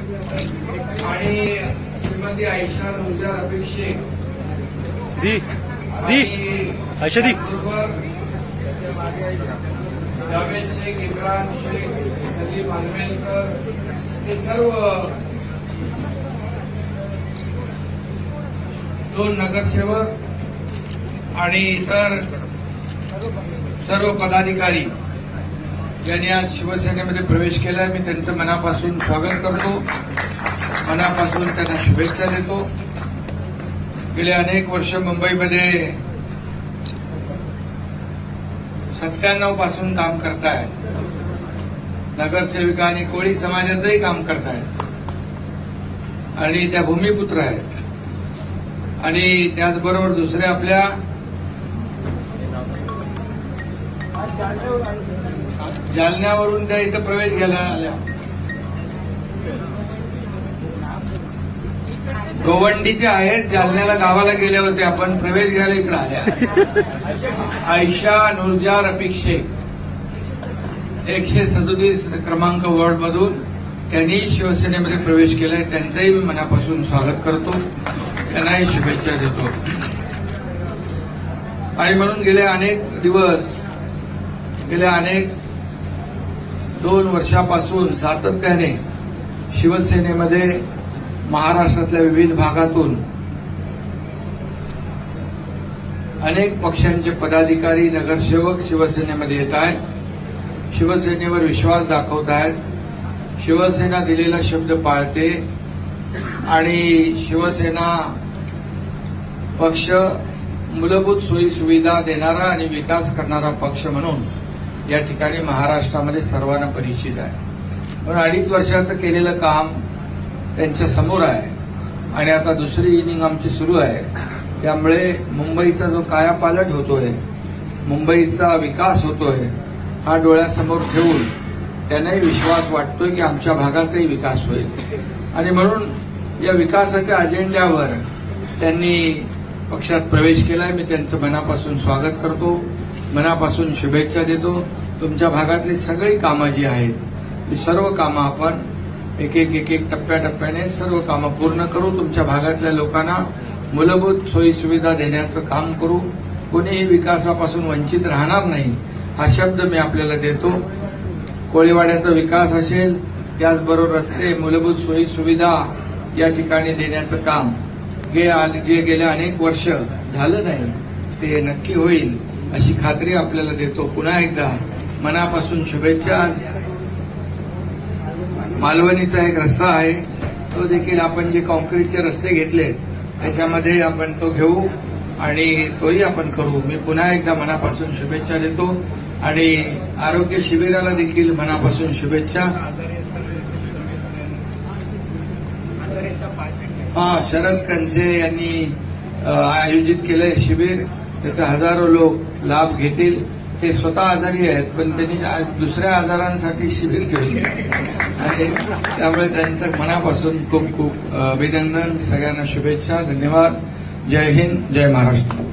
आणि श्रीमती आयशा नूरजा रफीक शेख आयशा दी जावेद शेख, इम्रान शेख, सलीम आलमेलकर हे सर्व 2 नगरसेवक आणि इतर सर्व पदाधिकारी यांनी आज शिवसेनेमध्ये प्रवेश केलाय. मी त्यांचं मनापासून स्वागत करतो, मनापासून त्यांना शुभेच्छा देतो. गेले अनेक वर्ष मुंबईमध्ये 97 पासून काम करतायत. नगरसेविका आणि कोळी समाजाचंही काम करतायत आणि त्या भूमिपुत्र आहेत. आणि त्याचबरोबर दुसऱ्या आपल्या जालन्यावरून त्या इथं प्रवेश घ्यायला आल्या. गोवंडीच्या आहेत, जालन्याला गावाला गेले होते, आपण प्रवेश घ्यायला इकडे आल्या. आयशा नूरजा रफीक शेख 137 क्रमांक वॉर्डमधून त्यांनी शिवसेनेमध्ये प्रवेश केलाय. त्यांचंही मी मनापासून स्वागत करतो, त्यांनाही शुभेच्छा देतो. आणि म्हणून गेले अनेक दिवस, गेल्या अनेक 2 वर्षापासून सातत्याने शिवसेनेमध्ये महाराष्ट्रातल्या विविध भागातून अनेक पक्षांचे पदाधिकारी, नगरसेवक शिवसेनेमध्ये येत आहेत, शिवसेनेवर विश्वास दाखवत आहेत, शिवसेना दिलेला शब्द पाळते आणि शिवसेना पक्ष मूलभूत सोयी सुविधा देणारा आणि विकास करणारा पक्ष म्हणून या ठिकाणी महाराष्ट्रामध्ये सर्वांना परिचित आहे. म्हणून 2.5 वर्षाचं केलेलं काम त्यांच्या समोर आहे आणि आता दुसरी इनिंग आमची सुरू आहे. त्यामुळे मुंबईचा जो कायापालट होतोय, मुंबईचा विकास होतोय, हा डोळ्यासमोर ठेवून त्यांनाही विश्वास वाटतोय की आमच्या भागाचाही विकास होईल. आणि म्हणून या विकासाच्या अजेंड्यावर त्यांनी पक्षात प्रवेश केलाय. मी त्यांचं मनापासून स्वागत करतो, मनापासून शुभेच्छा देतो. तुमच्या भागातली सगळी कामं जी आहेत ती सर्व कामं आपण एक टप्प्याटप्प्याने सर्व कामं पूर्ण करू. तुमच्या भागातल्या लोकांना मूलभूत सोयी सुविधा देण्याचं काम करू. कोणीही विकासापासून वंचित राहणार नाही हा शब्द मी आपल्याला देतो. कोळीवाड्याचा विकास असेल, त्याचबरोबर रस्ते, मूलभूत सोयी सुविधा या ठिकाणी देण्याचं काम गेल्या अनेक वर्ष झालं नाही, ते नक्की होईल अशी खात्री आपल्याला देतो. पुन्हा एकदा मनापासून शुभेच्छा. मालवणीचा एक रस्ता आहे, तो देखील आपण जे कॉन्क्रीटचे रस्ते घेतले त्याच्यामध्ये आपण तो घेऊ आणि तोही आपण करू. मी पुन्हा एकदा मनापासून शुभेच्छा देतो आणि आरोग्य शिबिराला देखील मनापासून शुभेच्छा. शरद कणसे यांनी आयोजित केलंय शिबिर, त्याचा हजारो लोक लाभ घेतील. ते स्वतः आजारी आहेत पण त्यांनी दुसऱ्या आजारांसाठी शिबिर ठेवले आणि त्यामुळे त्यांचं मनापासून खूप खूप अभिनंदन. सगळ्यांना शुभेच्छा. धन्यवाद. जय हिंद, जय महाराष्ट्र.